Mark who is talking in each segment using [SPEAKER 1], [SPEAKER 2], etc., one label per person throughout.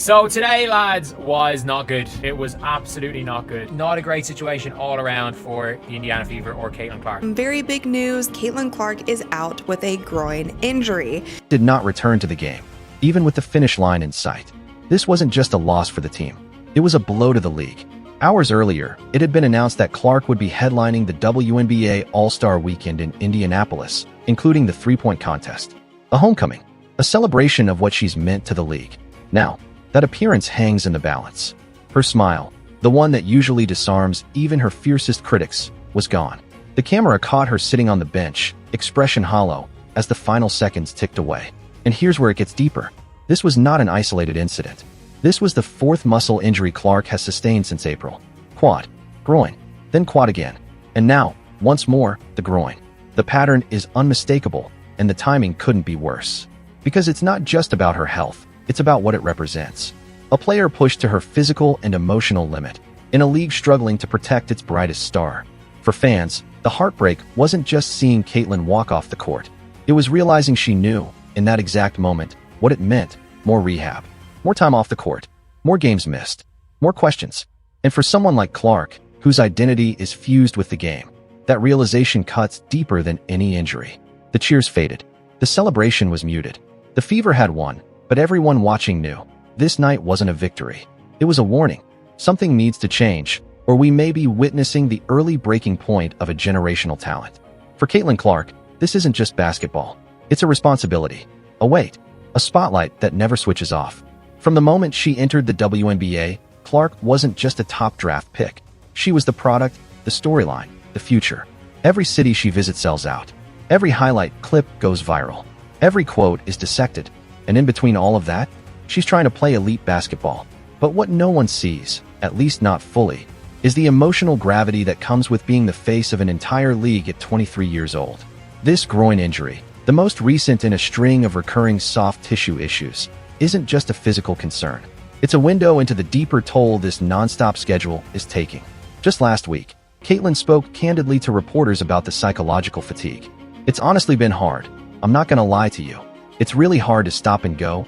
[SPEAKER 1] So today, lads, was not good. It was absolutely not good. Not a great situation all around for the Indiana Fever or Caitlin Clark.
[SPEAKER 2] Very big news, Caitlin Clark is out with a groin injury.
[SPEAKER 3] Did not return to the game, even with the finish line in sight. This wasn't just a loss for the team. It was a blow to the league. Hours earlier, it had been announced that Clark would be headlining the WNBA All-Star Weekend in Indianapolis, including the three-point contest. A homecoming, a celebration of what she's meant to the league. Now, that appearance hangs in the balance. Her smile, the one that usually disarms even her fiercest critics, was gone. The camera caught her sitting on the bench, expression hollow, as the final seconds ticked away. And here's where it gets deeper. This was not an isolated incident. This was the fourth muscle injury Clark has sustained since April. Quad, groin, then quad again. And now, once more, the groin. The pattern is unmistakable, and the timing couldn't be worse. Because it's not just about her health. It's about what it represents. A player pushed to her physical and emotional limit, in a league struggling to protect its brightest star. For fans, the heartbreak wasn't just seeing Caitlin walk off the court. It was realizing she knew, in that exact moment, what it meant: more rehab, more time off the court, more games missed, more questions. And for someone like Clark, whose identity is fused with the game, that realization cuts deeper than any injury. The cheers faded. The celebration was muted. The Fever had won. But everyone watching knew, this night wasn't a victory. It was a warning. Something needs to change, or we may be witnessing the early breaking point of a generational talent. For Caitlin Clark, this isn't just basketball. It's a responsibility, a weight, a spotlight that never switches off. From the moment she entered the WNBA, Clark wasn't just a top draft pick. She was the product, the storyline, the future. Every city she visits sells out. Every highlight clip goes viral. Every quote is dissected. And in between all of that, she's trying to play elite basketball. But what no one sees, at least not fully, is the emotional gravity that comes with being the face of an entire league at 23 years old. This groin injury, the most recent in a string of recurring soft tissue issues, isn't just a physical concern. It's a window into the deeper toll this nonstop schedule is taking. Just last week, Caitlin spoke candidly to reporters about the psychological fatigue. It's honestly been hard. I'm not gonna lie to you. It's really hard to stop and go,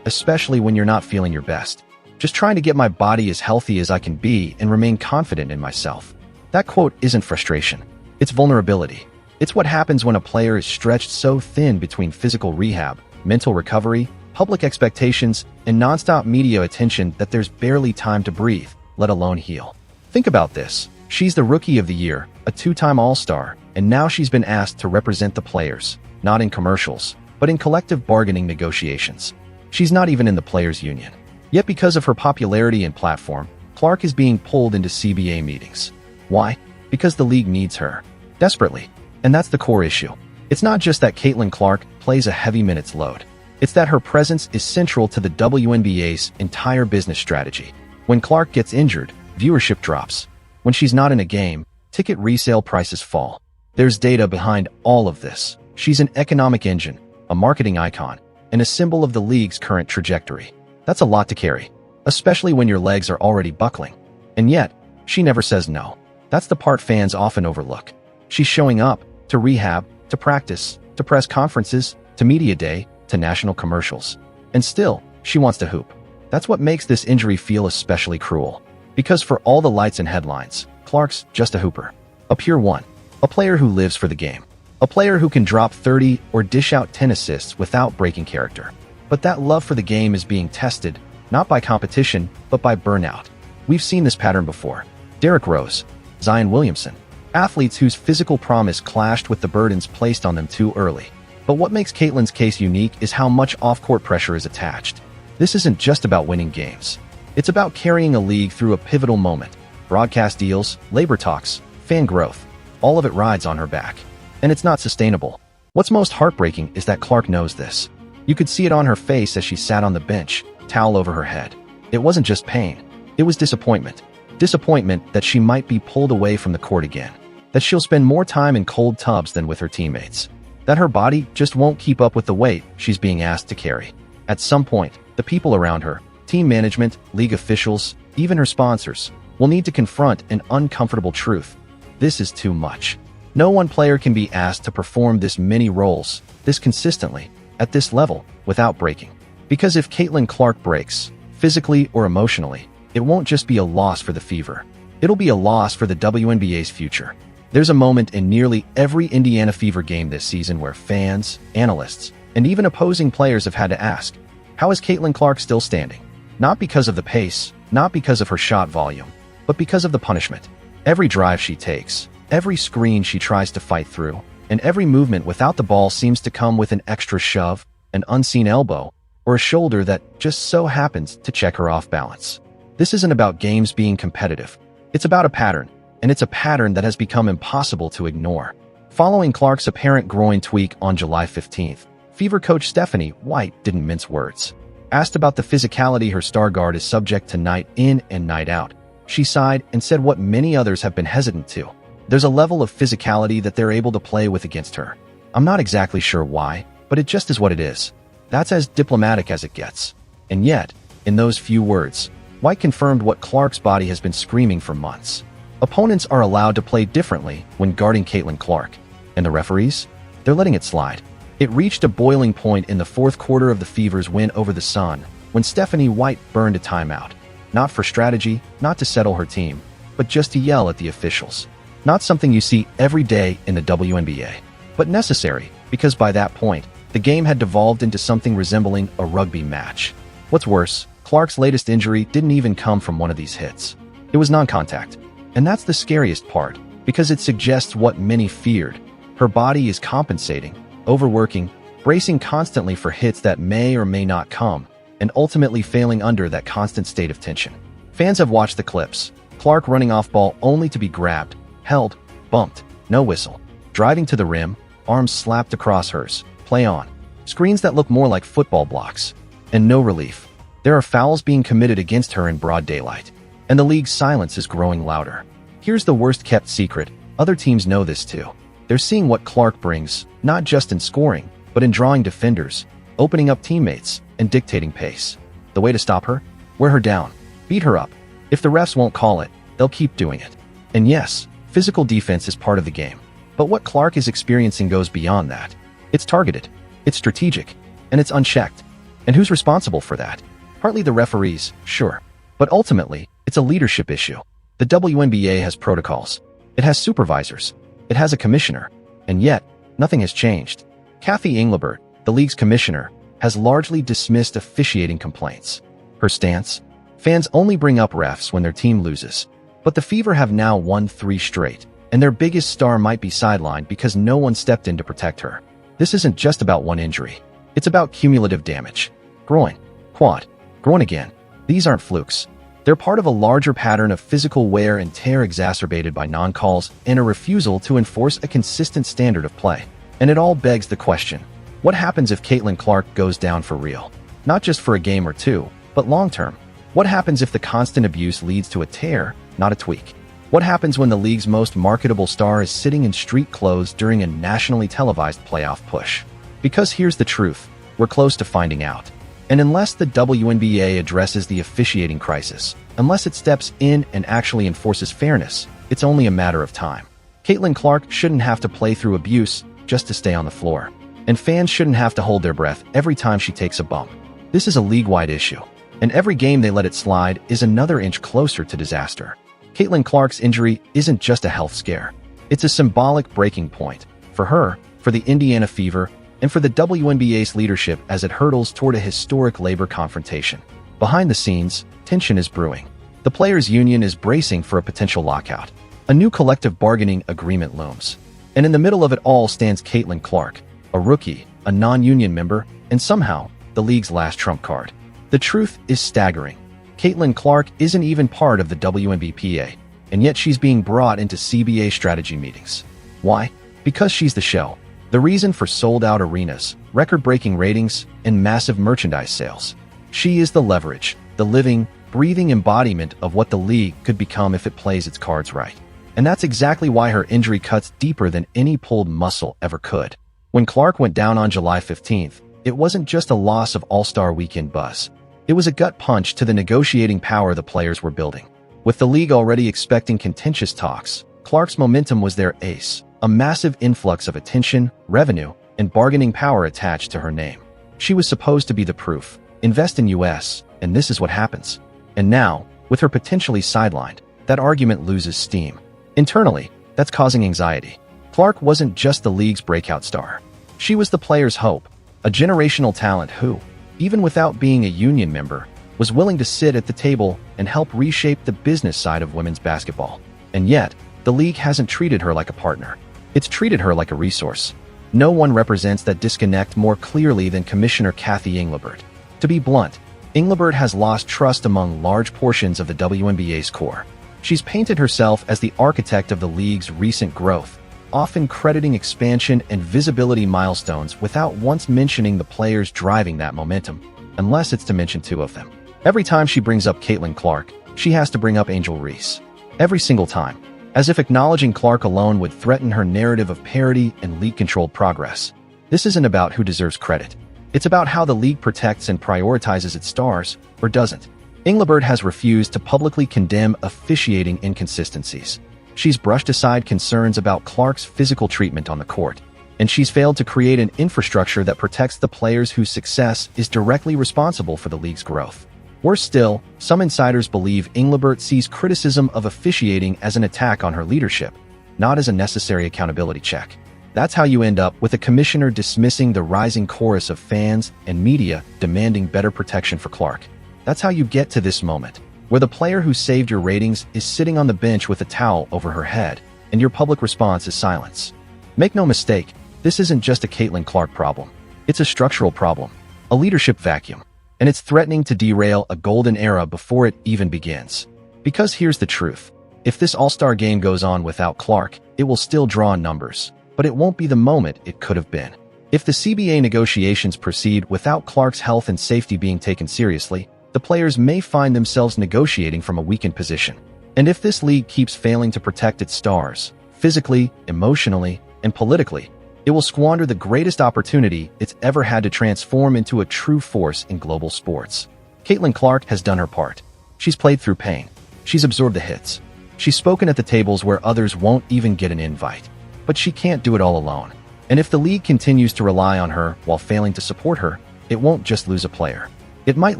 [SPEAKER 3] especially when you're not feeling your best. Just trying to get my body as healthy as I can be and remain confident in myself. That quote isn't frustration. It's vulnerability. It's what happens when a player is stretched so thin between physical rehab, mental recovery, public expectations, and nonstop media attention that there's barely time to breathe, let alone heal. Think about this. She's the Rookie of the Year, a two-time All-Star, and now she's been asked to represent the players. Not in commercials, but in collective bargaining negotiations. She's not even in the Players Union. Yet because of her popularity and platform, Clark is being pulled into CBA meetings. Why? Because the league needs her. Desperately. And that's the core issue. It's not just that Caitlin Clark plays a heavy minutes load. It's that her presence is central to the WNBA's entire business strategy. When Clark gets injured, viewership drops. When she's not in a game, ticket resale prices fall. There's data behind all of this. She's an economic engine, a marketing icon, and a symbol of the league's current trajectory. That's a lot to carry, especially when your legs are already buckling. And yet, she never says no. That's the part fans often overlook. She's showing up, to rehab, to practice, to press conferences, to media day, to national commercials. And still, she wants to hoop. That's what makes this injury feel especially cruel. Because for all the lights and headlines, Clark's just a hooper. A pure one. A player who lives for the game. A player who can drop 30 or dish out 10 assists without breaking character. But that love for the game is being tested, not by competition, but by burnout. We've seen this pattern before. Derrick Rose, Zion Williamson, athletes whose physical promise clashed with the burdens placed on them too early. But what makes Caitlin's case unique is how much off-court pressure is attached. This isn't just about winning games. It's about carrying a league through a pivotal moment. Broadcast deals, labor talks, fan growth. All of it rides on her back. And it's not sustainable. What's most heartbreaking is that Clark knows this. You could see it on her face as she sat on the bench, towel over her head. It wasn't just pain. It was disappointment. Disappointment that she might be pulled away from the court again. That she'll spend more time in cold tubs than with her teammates. That her body just won't keep up with the weight she's being asked to carry. At some point, the people around her, team management, league officials, even her sponsors, will need to confront an uncomfortable truth. This is too much. No one player can be asked to perform this many roles, this consistently, at this level, without breaking. Because if Caitlin Clark breaks, physically or emotionally, it won't just be a loss for the Fever. It'll be a loss for the WNBA's future. There's a moment in nearly every Indiana Fever game this season where fans, analysts, and even opposing players have had to ask, how is Caitlin Clark still standing? Not because of the pace, not because of her shot volume, but because of the punishment. Every drive she takes, every screen she tries to fight through, and every movement without the ball seems to come with an extra shove, an unseen elbow, or a shoulder that just so happens to check her off balance. This isn't about games being competitive. It's about a pattern, and it's a pattern that has become impossible to ignore. Following Clark's apparent groin tweak on July 15th, Fever coach Stephanie White didn't mince words. Asked about the physicality her star guard is subject to night in and night out, she sighed and said what many others have been hesitant to. There's a level of physicality that they're able to play with against her. I'm not exactly sure why, but it just is what it is. That's as diplomatic as it gets. And yet, in those few words, White confirmed what Clark's body has been screaming for months. Opponents are allowed to play differently when guarding Caitlin Clark. And the referees? They're letting it slide. It reached a boiling point in the fourth quarter of the Fever's win over the Sun, when Stephanie White burned a timeout. Not for strategy, not to settle her team, but just to yell at the officials. Not something you see every day in the WNBA, but necessary, because by that point, the game had devolved into something resembling a rugby match. What's worse, Clark's latest injury didn't even come from one of these hits. It was non-contact. And that's the scariest part, because it suggests what many feared. Her body is compensating, overworking, bracing constantly for hits that may or may not come, and ultimately failing under that constant state of tension. Fans have watched the clips. Clark running off ball only to be grabbed, held, bumped, no whistle. Driving to the rim, arms slapped across hers, play on. Screens that look more like football blocks. And no relief. There are fouls being committed against her in broad daylight. And the league's silence is growing louder. Here's the worst-kept secret. Other teams know this too. They're seeing what Clark brings, not just in scoring, but in drawing defenders, opening up teammates, and dictating pace. The way to stop her? Wear her down. Beat her up. If the refs won't call it, they'll keep doing it. And yes, physical defense is part of the game. But what Clark is experiencing goes beyond that. It's targeted, it's strategic, and it's unchecked. And who's responsible for that? Partly the referees, sure. But ultimately, it's a leadership issue. The WNBA has protocols. It has supervisors. It has a commissioner. And yet, nothing has changed. Kathy Engelbert, the league's commissioner, has largely dismissed officiating complaints. Her stance? Fans only bring up refs when their team loses. But the Fever have now won 3 straight, and their biggest star might be sidelined because no one stepped in to protect her. This isn't just about one injury. It's about cumulative damage. Groin, quad, groin again. These aren't flukes. They're part of a larger pattern of physical wear and tear exacerbated by non-calls and a refusal to enforce a consistent standard of play. And it all begs the question, what happens if Caitlin Clark goes down for real? Not just for a game or two, but long-term. What happens if the constant abuse leads to a tear, not a tweak? What happens when the league's most marketable star is sitting in street clothes during a nationally televised playoff push? Because here's the truth, we're close to finding out. And unless the WNBA addresses the officiating crisis, unless it steps in and actually enforces fairness, it's only a matter of time. Caitlin Clark shouldn't have to play through abuse just to stay on the floor. And fans shouldn't have to hold their breath every time she takes a bump. This is a league-wide issue. And every game they let it slide is another inch closer to disaster. Caitlin Clark's injury isn't just a health scare. It's a symbolic breaking point. For her, for the Indiana Fever, and for the WNBA's leadership as it hurtles toward a historic labor confrontation. Behind the scenes, tension is brewing. The players' union is bracing for a potential lockout. A new collective bargaining agreement looms. And in the middle of it all stands Caitlin Clark, a rookie, a non-union member, and somehow, the league's last trump card. The truth is staggering. Caitlin Clark isn't even part of the WNBPA, and yet she's being brought into CBA strategy meetings. Why? Because she's the show. The reason for sold-out arenas, record-breaking ratings, and massive merchandise sales. She is the leverage, the living, breathing embodiment of what the league could become if it plays its cards right. And that's exactly why her injury cuts deeper than any pulled muscle ever could. When Clark went down on July 15th, it wasn't just a loss of All-Star Weekend buzz. It was a gut punch to the negotiating power the players were building. With the league already expecting contentious talks, Clark's momentum was their ace, a massive influx of attention, revenue, and bargaining power attached to her name. She was supposed to be the proof, Invest in US, and this is what happens. And now, with her potentially sidelined, that argument loses steam. Internally, that's causing anxiety. Clark wasn't just the league's breakout star. She was the players' hope, a generational talent who, even without being a union member, was willing to sit at the table and help reshape the business side of women's basketball. And yet, the league hasn't treated her like a partner. It's treated her like a resource. No one represents that disconnect more clearly than Commissioner Kathy Engelbert. To be blunt, Engelbert has lost trust among large portions of the WNBA's core. She's painted herself as the architect of the league's recent growth, often crediting expansion and visibility milestones without once mentioning the players driving that momentum, unless it's to mention two of them. Every time she brings up Caitlin Clark, she has to bring up Angel Reese. Every single time. As if acknowledging Clark alone would threaten her narrative of parity and league-controlled progress. This isn't about who deserves credit. It's about how the league protects and prioritizes its stars, or doesn't. Engelbert has refused to publicly condemn officiating inconsistencies. She's brushed aside concerns about Clark's physical treatment on the court, and she's failed to create an infrastructure that protects the players whose success is directly responsible for the league's growth. Worse still, some insiders believe Engelbert sees criticism of officiating as an attack on her leadership, not as a necessary accountability check. That's how you end up with a commissioner dismissing the rising chorus of fans and media demanding better protection for Clark. That's how you get to this moment, where the player who saved your ratings is sitting on the bench with a towel over her head, and your public response is silence. Make no mistake, this isn't just a Caitlin Clark problem. It's a structural problem, a leadership vacuum, and it's threatening to derail a golden era before it even begins. Because here's the truth. If this all-star game goes on without Clark, it will still draw numbers, but it won't be the moment it could have been. If the CBA negotiations proceed without Clark's health and safety being taken seriously, the players may find themselves negotiating from a weakened position. And if this league keeps failing to protect its stars, physically, emotionally, and politically, it will squander the greatest opportunity it's ever had to transform into a true force in global sports. Caitlin Clark has done her part. She's played through pain. She's absorbed the hits. She's spoken at the tables where others won't even get an invite. But she can't do it all alone. And if the league continues to rely on her while failing to support her, it won't just lose a player. It might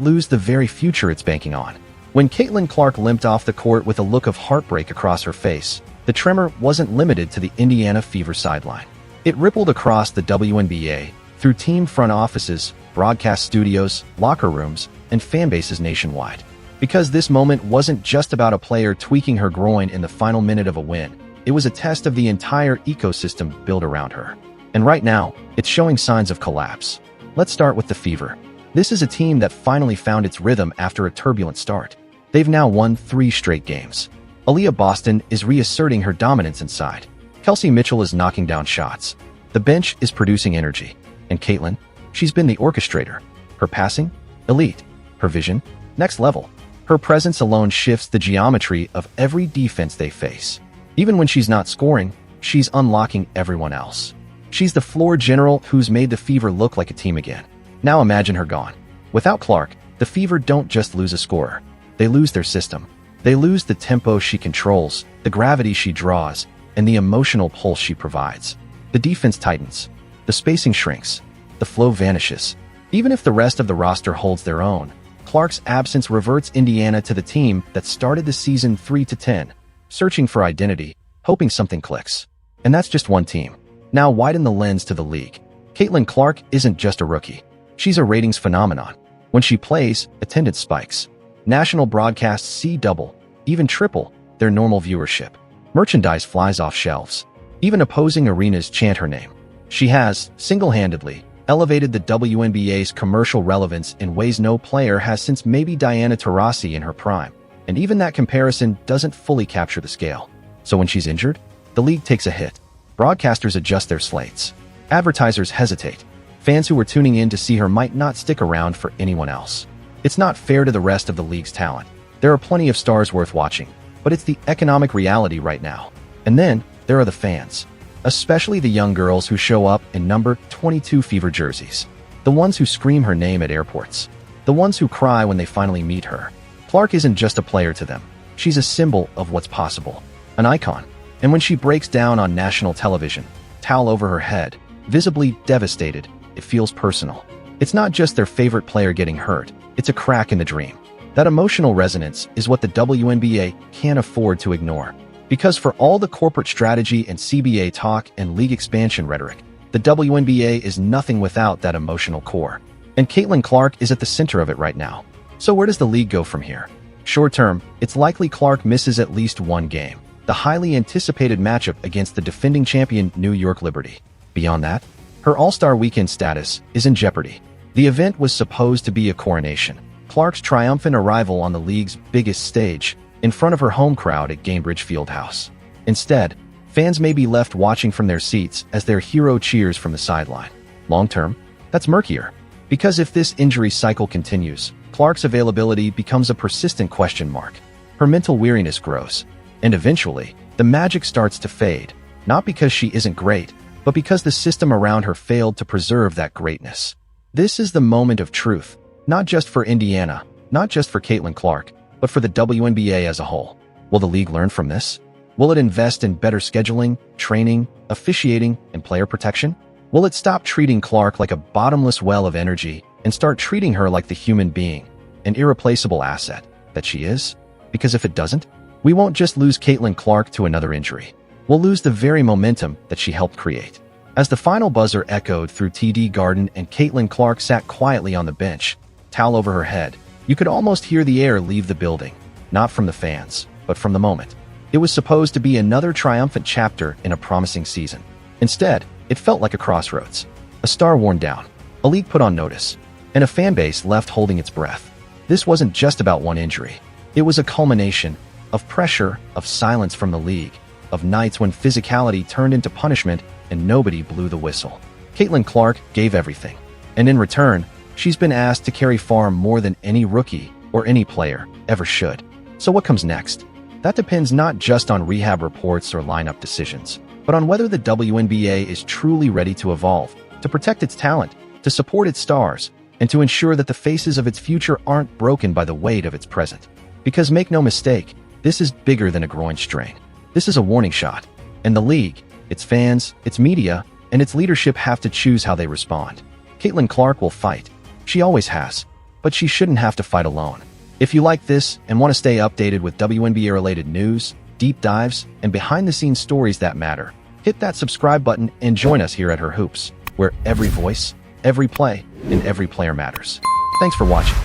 [SPEAKER 3] lose the very future it's banking on. When Caitlin Clark limped off the court with a look of heartbreak across her face, the tremor wasn't limited to the Indiana Fever sideline. It rippled across the WNBA, through team front offices, broadcast studios, locker rooms, and fan bases nationwide. Because this moment wasn't just about a player tweaking her groin in the final minute of a win, it was a test of the entire ecosystem built around her. And right now, it's showing signs of collapse. Let's start with the Fever. This is a team that finally found its rhythm after a turbulent start. They've now won 3 straight games. Aaliyah Boston is reasserting her dominance inside. Kelsey Mitchell is knocking down shots. The bench is producing energy. And Caitlin, she's been the orchestrator. Her passing? Elite. Her vision? Next level. Her presence alone shifts the geometry of every defense they face. Even when she's not scoring, she's unlocking everyone else. She's the floor general who's made the Fever look like a team again. Now imagine her gone. Without Clark, the Fever don't just lose a scorer. They lose their system. They lose the tempo she controls, the gravity she draws, and the emotional pulse she provides. The defense tightens. The spacing shrinks. The flow vanishes. Even if the rest of the roster holds their own, Clark's absence reverts Indiana to the team that started the season 3-10, searching for identity, hoping something clicks. And that's just one team. Now widen the lens to the league. Caitlin Clark isn't just a rookie. She's a ratings phenomenon. When she plays, attendance spikes. National broadcasts see double, even triple, their normal viewership. Merchandise flies off shelves. Even opposing arenas chant her name. She has, single-handedly, elevated the WNBA's commercial relevance in ways no player has since maybe Diana Taurasi in her prime. And even that comparison doesn't fully capture the scale. So when she's injured, the league takes a hit. Broadcasters adjust their slates. Advertisers hesitate. Fans who were tuning in to see her might not stick around for anyone else. It's not fair to the rest of the league's talent. There are plenty of stars worth watching, but it's the economic reality right now. And then, there are the fans. Especially the young girls who show up in number 22 Fever jerseys. The ones who scream her name at airports. The ones who cry when they finally meet her. Clark isn't just a player to them. She's a symbol of what's possible. An icon. And when she breaks down on national television, towel over her head, visibly devastated, it feels personal. It's not just their favorite player getting hurt, it's a crack in the dream. That emotional resonance is what the WNBA can't afford to ignore. Because for all the corporate strategy and CBA talk and league expansion rhetoric, the WNBA is nothing without that emotional core. And Caitlin Clark is at the center of it right now. So where does the league go from here? Short term, it's likely Clark misses at least one game, the highly anticipated matchup against the defending champion New York Liberty. Beyond that, her All-Star Weekend status is in jeopardy. The event was supposed to be a coronation, Clark's triumphant arrival on the league's biggest stage, in front of her home crowd at Gainbridge Fieldhouse. Instead, fans may be left watching from their seats as their hero cheers from the sideline. Long term, that's murkier. Because if this injury cycle continues, Clark's availability becomes a persistent question mark. Her mental weariness grows, and eventually, the magic starts to fade, not because she isn't great, but because the system around her failed to preserve that greatness. This is the moment of truth, not just for Indiana, not just for Caitlin Clark, but for the WNBA as a whole. Will the league learn from this? Will it invest in better scheduling, training, officiating, and player protection? Will it stop treating Clark like a bottomless well of energy and start treating her like the human being, an irreplaceable asset that she is? Because if it doesn't, we won't just lose Caitlin Clark to another injury. We'll lose the very momentum that she helped create. As the final buzzer echoed through TD Garden and Caitlin Clark sat quietly on the bench, towel over her head, you could almost hear the air leave the building, not from the fans, but from the moment. It was supposed to be another triumphant chapter in a promising season. Instead, it felt like a crossroads. A star worn down, a league put on notice, and a fan base left holding its breath. This wasn't just about one injury. It was a culmination of pressure, of silence from the league, of nights when physicality turned into punishment and nobody blew the whistle. Caitlin Clark gave everything, and in return, she's been asked to carry far more than any rookie or any player ever should. So what comes next? That depends not just on rehab reports or lineup decisions, but on whether the WNBA is truly ready to evolve, to protect its talent, to support its stars, and to ensure that the faces of its future aren't broken by the weight of its present. Because make no mistake, this is bigger than a groin strain. This is a warning shot, and the league, its fans, its media, and its leadership have to choose how they respond. Caitlin Clark will fight. She always has, but she shouldn't have to fight alone. If you like this and want to stay updated with WNBA-related news, deep dives, and behind-the-scenes stories that matter, hit that subscribe button and join us here at Her Hoops, where every voice, every play, and every player matters. Thanks for watching.